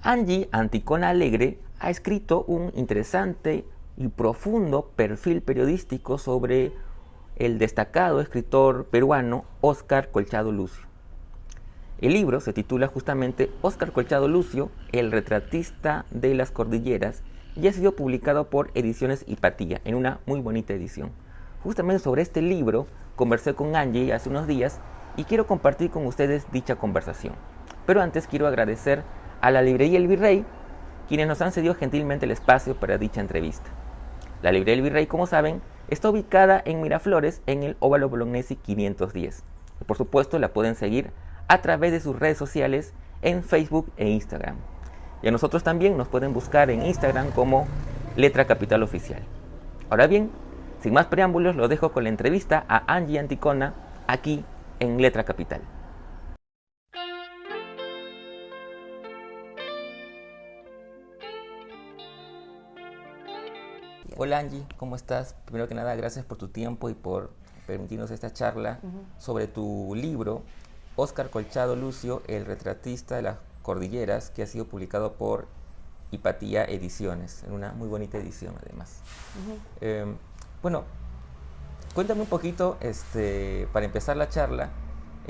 Angie Anticona Alegre ha escrito un interesante y profundo perfil periodístico sobre el destacado escritor peruano Óscar Colchado Lucio. El libro se titula justamente Óscar Colchado Lucio, el retratista de las cordilleras, y ha sido publicado por Ediciones Hipatía, en una muy bonita edición. Justamente sobre este libro conversé con Angie hace unos días y quiero compartir con ustedes dicha conversación. Pero antes quiero agradecer a la Librería El Virrey, quienes nos han cedido gentilmente el espacio para dicha entrevista. La Librería El Virrey, como saben, está ubicada en Miraflores, en el Óvalo Bolognesi 510. Y por supuesto, la pueden seguir a través de sus redes sociales en Facebook e Instagram. Y a nosotros también nos pueden buscar en Instagram como Letra Capital Oficial. Ahora bien, sin más preámbulos, lo dejo con la entrevista a Angie Anticona aquí en Letra Capital. Hola Angie, ¿cómo estás? Primero que nada, gracias por tu tiempo y por permitirnos esta charla sobre tu libro, Óscar Colchado Lucio, el retratista de las cordilleras, que ha sido publicado por Hipatía Ediciones, en una muy bonita edición además. Bueno, cuéntame un poquito, para empezar la charla.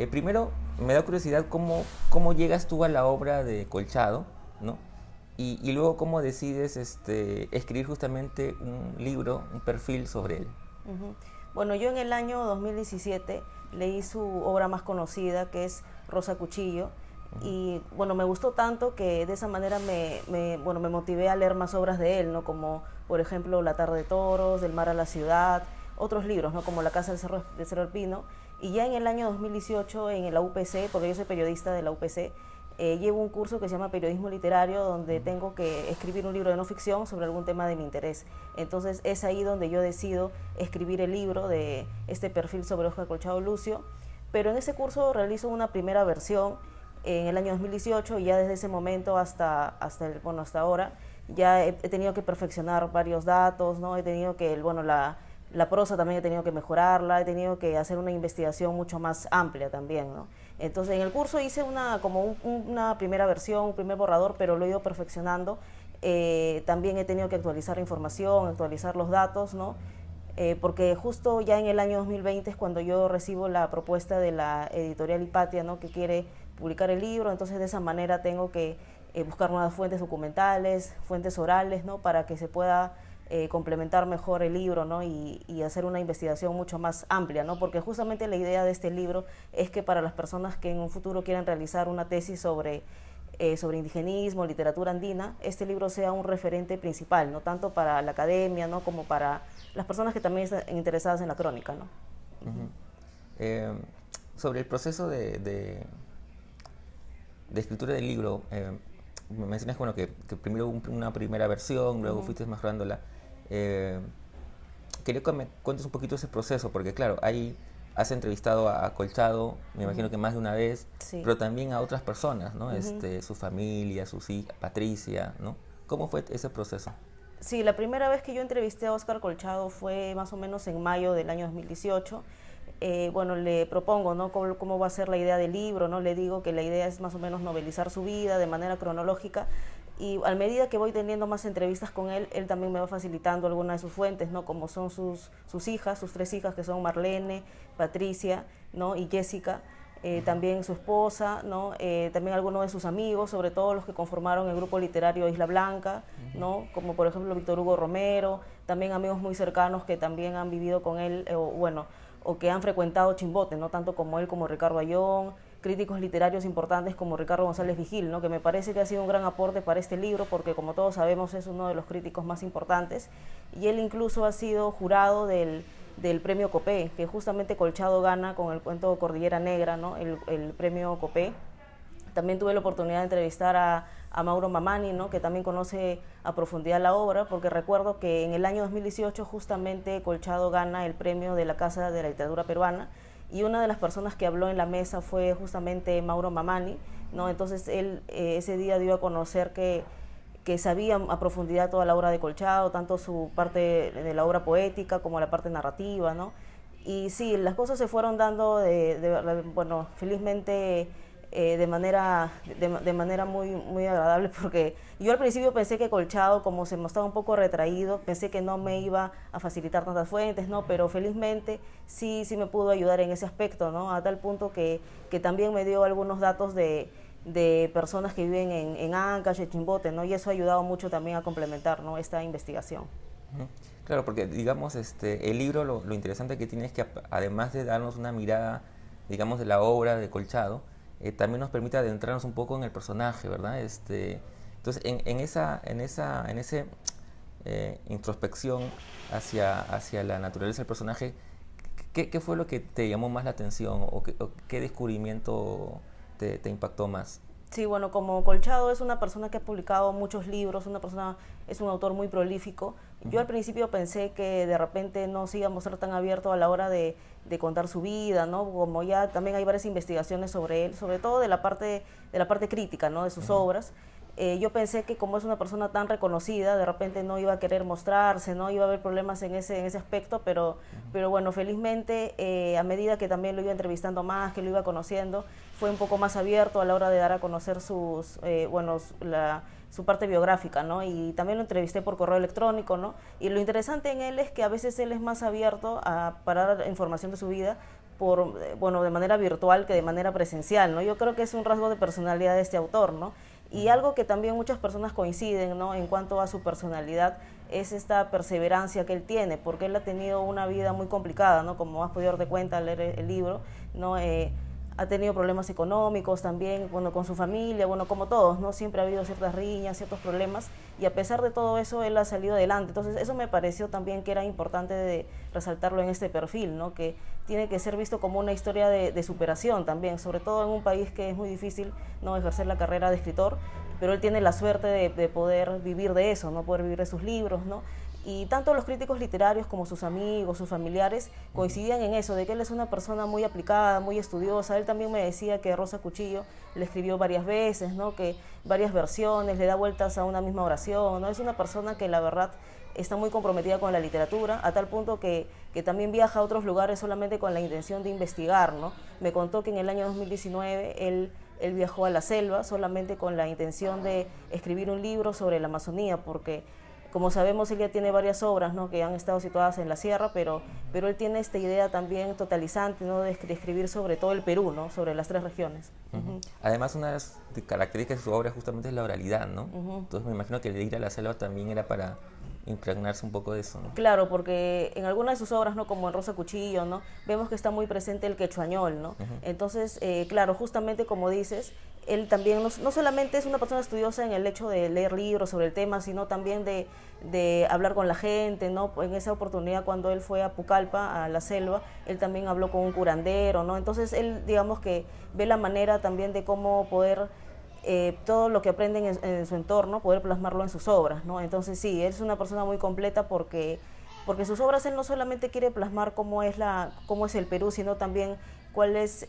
Primero, me da curiosidad cómo llegas tú a la obra de Colchado, ¿no? Y luego cómo decides escribir justamente un libro, un perfil sobre él. Bueno, yo en el año 2017 leí su obra más conocida, que es Rosa Cuchillo, y bueno, me gustó tanto que de esa manera me motivé a leer más obras de él, ¿no? Como por ejemplo La Tarde de Toros, Del Mar a la Ciudad, otros libros, ¿no? Como La Casa del Cerro del Pino. Y ya en el año 2018 en la UPC, porque yo soy periodista de la UPC, llevo un curso que se llama Periodismo Literario, donde tengo que escribir un libro de no ficción sobre algún tema de mi interés. Entonces es ahí donde yo decido escribir el libro de este perfil sobre Óscar Colchado Lucio. Pero en ese curso realizo una primera versión en el año 2018 y ya desde ese momento hasta ahora ya he tenido que perfeccionar varios datos, ¿no? He tenido que, la prosa también he tenido que mejorarla, he tenido que hacer una investigación mucho más amplia también, ¿no? Entonces en el curso hice una primera versión, un primer borrador, pero lo he ido perfeccionando. También he tenido que actualizar la información, actualizar los datos, ¿no? Porque justo ya en el año 2020 es cuando yo recibo la propuesta de la editorial Hipatia, ¿no? Que quiere publicar el libro, entonces de esa manera tengo que buscar nuevas fuentes documentales, fuentes orales, ¿no? Para que se pueda complementar mejor el libro, ¿no? y hacer una investigación mucho más amplia, ¿no? Porque justamente la idea de este libro es que para las personas que en un futuro quieran realizar una tesis sobre indigenismo, literatura andina, este libro sea un referente principal, ¿no? Tanto para la academia, ¿no? Como para las personas que también están interesadas en la crónica, ¿no? Sobre el proceso de escritura del libro, me mencionas que primero hubo una primera versión, luego fuiste mejorándola. Quería que me cuentes un poquito ese proceso, porque claro, ahí has entrevistado a Colchado, me imagino que más de una vez, Sí. pero también a otras personas, ¿no? Su familia, sus hijas, Patricia, ¿no? ¿Cómo fue ese proceso? Sí, la primera vez que yo entrevisté a Óscar Colchado fue más o menos en mayo del año 2018. Le propongo, ¿no? Cómo va a ser la idea del libro, ¿no? Le digo que la idea es más o menos novelizar su vida de manera cronológica, y a medida que voy teniendo más entrevistas con él, él también me va facilitando algunas de sus fuentes, ¿no? Como son sus hijas, sus tres hijas, que son Marlene, Patricia, ¿no? Y Jessica. También su esposa, ¿no? También algunos de sus amigos, sobre todo los que conformaron el grupo literario Isla Blanca, ¿no? Como por ejemplo Víctor Hugo Romero, también amigos muy cercanos que también han vivido con él, o que han frecuentado Chimbote, no tanto como él, como Ricardo Ayón, críticos literarios importantes como Ricardo González Vigil, ¿no? Que me parece que ha sido un gran aporte para este libro, porque como todos sabemos es uno de los críticos más importantes, y él incluso ha sido jurado del premio Copé, que justamente Colchado gana con el cuento Cordillera Negra, ¿no? El premio Copé. También tuve la oportunidad de entrevistar a Mauro Mamani, ¿no? Que también conoce a profundidad la obra, porque recuerdo que en el año 2018 justamente Colchado gana el premio de la Casa de la Literatura Peruana, y una de las personas que habló en la mesa fue justamente Mauro Mamani, ¿no? Entonces él ese día dio a conocer que sabía a profundidad toda la obra de Colchado, tanto su parte de la obra poética como la parte narrativa, ¿no? Y sí, las cosas se fueron dando felizmente de manera muy, muy agradable, porque yo al principio pensé que Colchado, como se mostraba un poco retraído, pensé que no me iba a facilitar tantas fuentes, ¿no? Pero felizmente sí me pudo ayudar en ese aspecto, ¿no? A tal punto que también me dio algunos datos de personas que viven en Ancash, en Chimbote, ¿no? Y eso ha ayudado mucho también a complementar, ¿no?, esta investigación. Ujú. Claro, porque digamos, el libro lo interesante que tiene es que además de darnos una mirada, digamos, de la obra de Colchado, también nos permite adentrarnos un poco en el personaje, ¿verdad? Entonces, en ese introspección hacia la naturaleza del personaje, ¿qué fue lo que te llamó más la atención o qué descubrimiento te impactó más? Sí, bueno, como Colchado es una persona que ha publicado muchos libros, es un autor muy prolífico. Yo al principio pensé que de repente no se iba a mostrar tan abierto a la hora de contar su vida, ¿no? Como ya también hay varias investigaciones sobre él, sobre todo de la parte crítica, ¿no?, de sus obras. Yo pensé que como es una persona tan reconocida, de repente no iba a querer mostrarse, no iba a haber problemas en ese aspecto, pero bueno, felizmente a medida que también lo iba entrevistando más, que lo iba conociendo, fue un poco más abierto a la hora de dar a conocer su parte biográfica, ¿no? Y también lo entrevisté por correo electrónico, ¿no? Y lo interesante en él es que a veces él es más abierto para dar información de su vida de manera virtual que de manera presencial, ¿no? Yo creo que es un rasgo de personalidad de este autor, ¿no? Y algo que también muchas personas coinciden, ¿no?, en cuanto a su personalidad, es esta perseverancia que él tiene, porque él ha tenido una vida muy complicada, ¿no?, como has podido darte cuenta al leer el libro, ¿no? Ha tenido problemas económicos también, bueno, con su familia, bueno, como todos, ¿no? Siempre ha habido ciertas riñas, ciertos problemas, y a pesar de todo eso, él ha salido adelante. Entonces, eso me pareció también que era importante de resaltarlo en este perfil, ¿no?, que tiene que ser visto como una historia de superación también, sobre todo en un país que es muy difícil, ¿no?, ejercer la carrera de escritor, pero él tiene la suerte de poder vivir de eso, ¿no?, poder vivir de sus libros, ¿no? Y tanto los críticos literarios como sus amigos, sus familiares, coincidían en eso, de que él es una persona muy aplicada, muy estudiosa. Él también me decía que Rosa Cuchillo le escribió varias veces, ¿no?, que varias versiones, le da vueltas a una misma oración, ¿no? Es una persona que la verdad está muy comprometida con la literatura, a tal punto que también viaja a otros lugares solamente con la intención de investigar, ¿no? Me contó que en el año 2019 él viajó a la selva solamente con la intención de escribir un libro sobre la Amazonía, porque como sabemos, él ya tiene varias obras, ¿no?, que han estado situadas en la sierra, pero él tiene esta idea también totalizante, ¿no?, de escribir sobre todo el Perú, ¿no?, sobre las 3 regiones. Uh-huh. Además, una de las características de su obra justamente es la oralidad, ¿no? Uh-huh. Entonces me imagino que el de ir a la selva también era para impregnarse un poco de eso, ¿no? Claro, porque en algunas de sus obras, ¿no?, como en Rosa Cuchillo, ¿no?, vemos que está muy presente el quechuañol, ¿no? Uh-huh. Entonces, claro, justamente como dices, él también no solamente es una persona estudiosa en el hecho de leer libros sobre el tema, sino también de hablar con la gente, ¿no? En esa oportunidad, cuando él fue a Pucallpa, a la selva, él también habló con un curandero, ¿no? Entonces él, digamos que ve la manera también de cómo poder todo lo que aprenden en su entorno, poder plasmarlo en sus obras, ¿no? Entonces sí, él es una persona muy completa porque sus obras él no solamente quiere plasmar cómo es el Perú, sino también cuáles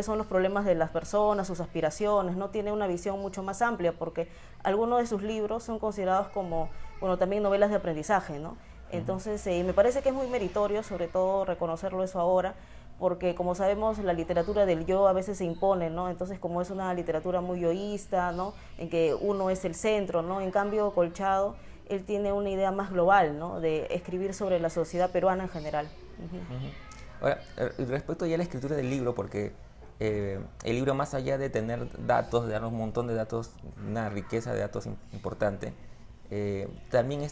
son los problemas de las personas, sus aspiraciones, ¿no? Tiene una visión mucho más amplia, porque algunos de sus libros son considerados como, bueno, también novelas de aprendizaje, ¿no? Entonces, me parece que es muy meritorio, sobre todo, reconocerlo eso ahora, porque como sabemos, la literatura del yo a veces se impone, ¿no? Entonces, como es una literatura muy yoísta, ¿no?, en que uno es el centro, ¿no? En cambio, Colchado, él tiene una idea más global, ¿no?, de escribir sobre la sociedad peruana en general. Uh-huh. Ahora, respecto ya a la escritura del libro, porque el libro, más allá de tener datos, de darnos un montón de datos, una riqueza de datos importante, también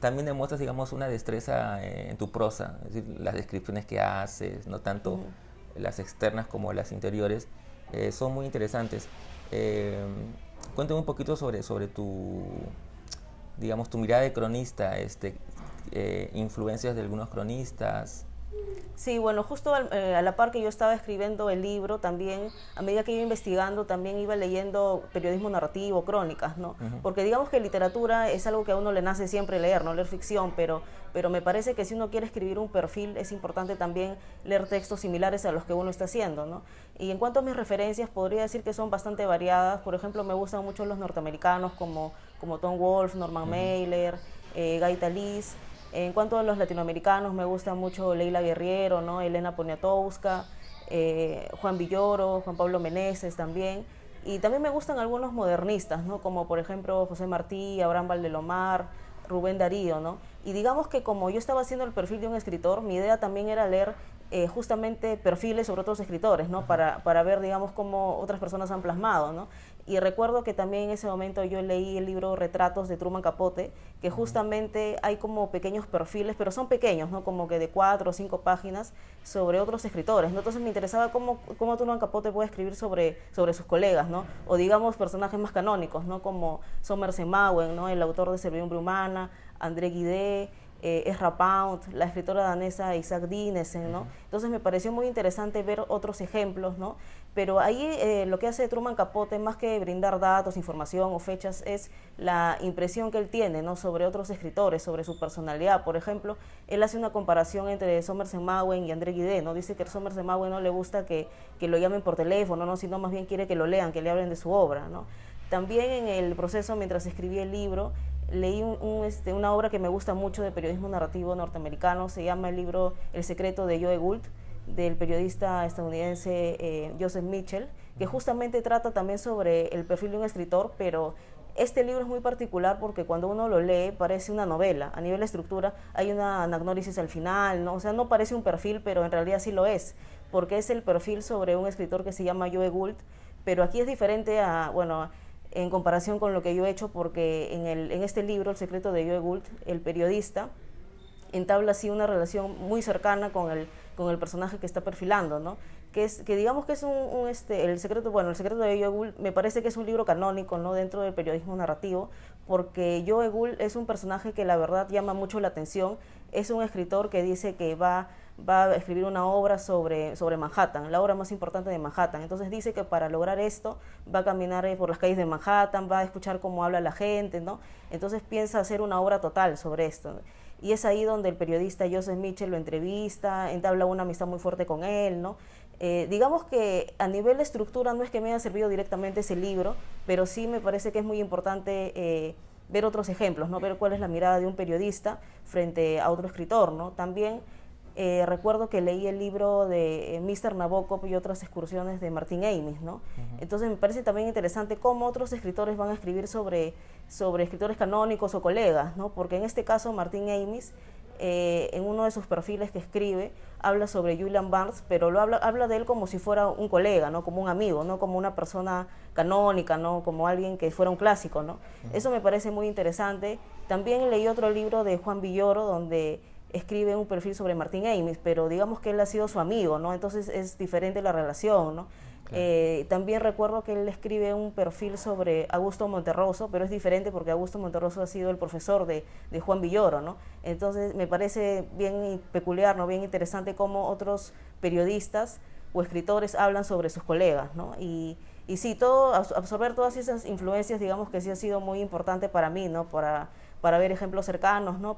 demuestras, digamos, una destreza en tu prosa, es decir, las descripciones que haces, no tanto las externas como las interiores, son muy interesantes. Cuéntame un poquito sobre tu, digamos, tu mirada de cronista, influencias de algunos cronistas. Sí, bueno, justo a la par que yo estaba escribiendo el libro, también, a medida que iba investigando, también iba leyendo periodismo narrativo, crónicas, ¿no? Uh-huh. Porque digamos que literatura es algo que a uno le nace siempre leer, ¿no? Leer ficción, pero me parece que si uno quiere escribir un perfil, es importante también leer textos similares a los que uno está haciendo, ¿no? Y en cuanto a mis referencias, podría decir que son bastante variadas. Por ejemplo, me gustan mucho los norteamericanos como Tom Wolfe, Norman Mailer, Guy Talís. En cuanto a los latinoamericanos, me gusta mucho Leila Guerriero, ¿no?, Elena Poniatowska. Juan Villoro, Juan Pablo Meneses también. Y también me gustan algunos modernistas, ¿no? Como por ejemplo José Martí, Abraham Valdelomar, Rubén Darío, ¿no? Y digamos que como yo estaba haciendo el perfil de un escritor, mi idea también era leer justamente perfiles sobre otros escritores, ¿no? Para ver, digamos, cómo otras personas han plasmado, ¿no? Y recuerdo que también en ese momento yo leí el libro Retratos de Truman Capote, que justamente hay como pequeños perfiles, pero son pequeños, ¿no? Como que de 4 o 5 páginas sobre otros escritores, ¿no? Entonces me interesaba cómo Truman Capote puede escribir sobre sus colegas, ¿no? O digamos personajes más canónicos, ¿no? Como Somerset Maugham, ¿no? El autor de Servidumbre Humana, André Gide, Ezra Pound, la escritora danesa Isaac Dinesen, ¿no? Entonces me pareció muy interesante ver otros ejemplos, ¿no? Pero ahí lo que hace Truman Capote, más que brindar datos, información o fechas, es la impresión que él tiene, ¿no? Sobre otros escritores, sobre su personalidad. Por ejemplo, él hace una comparación entre Somerset Maugham y André Gide, ¿no? Dice que a Somerset Maugham no le gusta que lo llamen por teléfono, ¿no? Sino más bien quiere que lo lean, que le hablen de su obra, ¿no? También en el proceso, mientras escribí el libro, leí una obra que me gusta mucho de periodismo narrativo norteamericano. Se llama el libro El secreto de Joe Gould, del periodista estadounidense Joseph Mitchell, que justamente trata también sobre el perfil de un escritor, pero este libro es muy particular porque cuando uno lo lee parece una novela. A nivel de estructura hay una anagnórisis al final, ¿no? O sea, no parece un perfil, pero en realidad sí lo es, porque es el perfil sobre un escritor que se llama Joe Gould, pero aquí es diferente en comparación con lo que yo he hecho, porque en este libro, El secreto de Joe Gould, el periodista entabla así una relación muy cercana con el personaje que está perfilando, ¿no? Que digamos que es el secreto de Joe Gould me parece que es un libro canónico, ¿no? Dentro del periodismo narrativo, porque Joe Gould es un personaje que la verdad llama mucho la atención. Es un escritor que dice que va a escribir una obra sobre Manhattan, la obra más importante de Manhattan. Entonces dice que para lograr esto va a caminar por las calles de Manhattan, va a escuchar cómo habla la gente, ¿no? Entonces piensa hacer una obra total sobre esto. Y es ahí donde el periodista Joseph Mitchell lo entrevista, entabla una amistad muy fuerte con él, ¿no? Digamos que a nivel de estructura no es que me haya servido directamente ese libro, pero sí me parece que es muy importante ver otros ejemplos, ¿no? Ver cuál es la mirada de un periodista frente a otro escritor, ¿no? También recuerdo que leí el libro de Mr. Nabokov y otras excursiones de Martin Amis, ¿no? Entonces me parece también interesante cómo otros escritores van a escribir sobre escritores canónicos o colegas, ¿no? Porque en este caso Martin Amis, en uno de sus perfiles que escribe, habla sobre Julian Barnes, pero habla de él como si fuera un colega, ¿no? Como un amigo, no como una persona canónica, ¿no? Como alguien que fuera un clásico, ¿no? Eso me parece muy interesante. También leí otro libro de Juan Villoro, donde escribe un perfil sobre Martin Amis, pero digamos que él ha sido su amigo, ¿no? Entonces es diferente la relación, ¿no? Claro. También recuerdo que él escribe un perfil sobre Augusto Monterroso, pero es diferente porque Augusto Monterroso ha sido el profesor de Juan Villoro, ¿no? Entonces me parece bien peculiar, ¿no? Bien interesante cómo otros periodistas o escritores hablan sobre sus colegas, ¿no? Y sí, absorber todas esas influencias, digamos que sí ha sido muy importante para mí, ¿no? Para ver ejemplos cercanos, ¿no?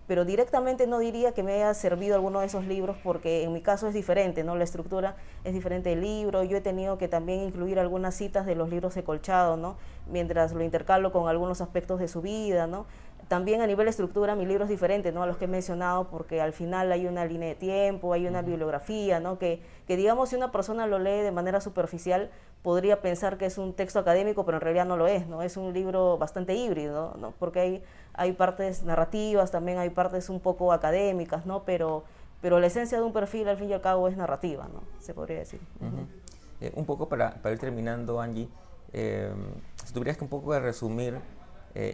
Pero directamente no diría que me haya servido alguno de esos libros, porque en mi caso es diferente, ¿no? La estructura es diferente del libro. Yo he tenido que también incluir algunas citas de los libros de Colchado, ¿no? Mientras lo intercalo con algunos aspectos de su vida, ¿no? También a nivel de estructura mi libro es diferente, ¿no? A los que he mencionado, porque al final hay una línea de tiempo, hay una bibliografía, ¿no? Que digamos, si una persona lo lee de manera superficial, podría pensar que es un texto académico, pero en realidad no lo es, ¿no? Es un libro bastante híbrido, ¿no? Porque hay partes narrativas, también hay partes un poco académicas, ¿no? Pero la esencia de un perfil, al fin y al cabo, es narrativa, ¿no? Se podría decir. Un poco para ir terminando, Angie, si tuvieras que un poco de resumir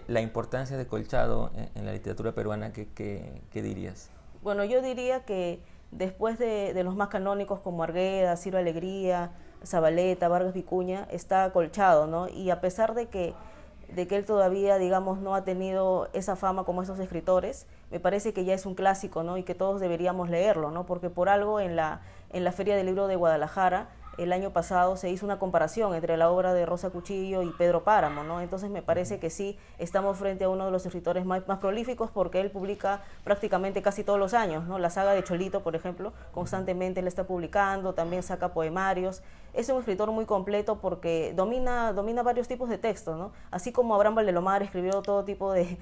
la importancia de Colchado en la literatura peruana, ¿qué dirías? Bueno, yo diría que después de los más canónicos como Argueda, Ciro Alegría, Zabaleta, Vargas Vicuña, está Colchado, ¿no? Y a pesar de que él todavía, digamos, no ha tenido esa fama como esos escritores, me parece que ya es un clásico, ¿no? Y que todos deberíamos leerlo, ¿no? Porque por algo en la Feria del Libro de Guadalajara, el año pasado, se hizo una comparación entre la obra de Rosa Cuchillo y Pedro Páramo, ¿no? Entonces me parece que sí estamos frente a uno de los escritores más prolíficos, porque él publica prácticamente casi todos los años, ¿no? La saga de Cholito, por ejemplo, constantemente él está publicando, también saca poemarios. Es un escritor muy completo porque domina varios tipos de textos, ¿no? Así como Abraham Valdelomar escribió todo tipo de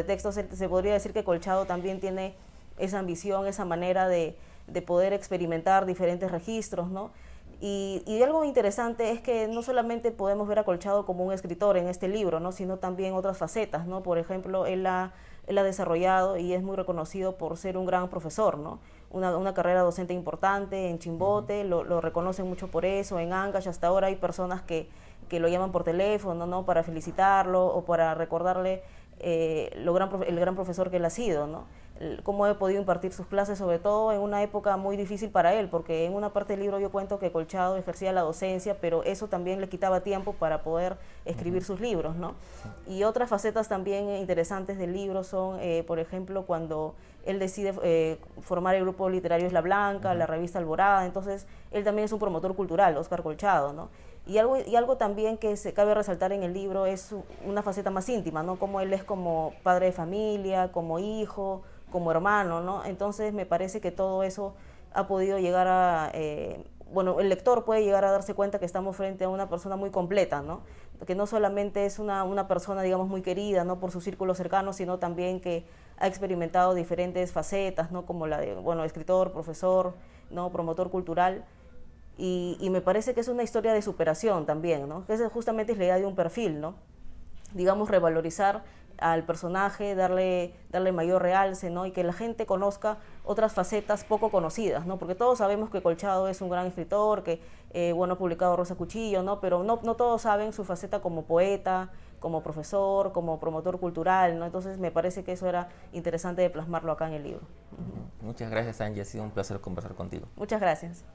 textos, se podría decir que Colchado también tiene esa ambición, esa manera de de poder experimentar diferentes registros, ¿no? Y algo interesante es que no solamente podemos ver a Colchado como un escritor en este libro, ¿no? Sino también otras facetas, ¿no? Por ejemplo, él ha desarrollado y es muy reconocido por ser un gran profesor, ¿no? Una carrera docente importante en Chimbote, lo reconocen mucho por eso, en Ancash hasta ahora hay personas que lo llaman por teléfono, ¿no? Para felicitarlo o para recordarle el gran profesor que él ha sido, ¿no? Cómo he podido impartir sus clases, sobre todo en una época muy difícil para él, porque en una parte del libro yo cuento que Colchado ejercía la docencia, pero eso también le quitaba tiempo para poder escribir sus libros, ¿no? Y otras facetas también interesantes del libro son, por ejemplo, cuando él decide formar el grupo literario Isla Blanca, la revista Alborada, entonces él también es un promotor cultural, Óscar Colchado, ¿no? Y algo también que se cabe resaltar en el libro es una faceta más íntima, ¿no? Como él es como padre de familia, como hijo, como hermano, ¿no? Entonces me parece que todo eso ha podido llegar a... bueno, el lector puede llegar a darse cuenta que estamos frente a una persona muy completa, ¿no? Que no solamente es una persona, digamos, muy querida, ¿no? Por su círculo cercano, sino también que ha experimentado diferentes facetas, ¿no? Como la de, bueno, escritor, profesor, ¿no? Promotor cultural. Y me parece que es una historia de superación también, ¿no? Que esa justamente es la idea de un perfil, ¿no? Digamos, revalorizar al personaje, darle mayor realce, ¿no? Y que la gente conozca otras facetas poco conocidas, ¿no? Porque todos sabemos que Colchado es un gran escritor, que, bueno, ha publicado Rosa Cuchillo, ¿no? Pero no todos saben su faceta como poeta, como profesor, como promotor cultural, ¿no? Entonces me parece que eso era interesante de plasmarlo acá en el libro. Muchas gracias, Angie. Ha sido un placer conversar contigo. Muchas gracias.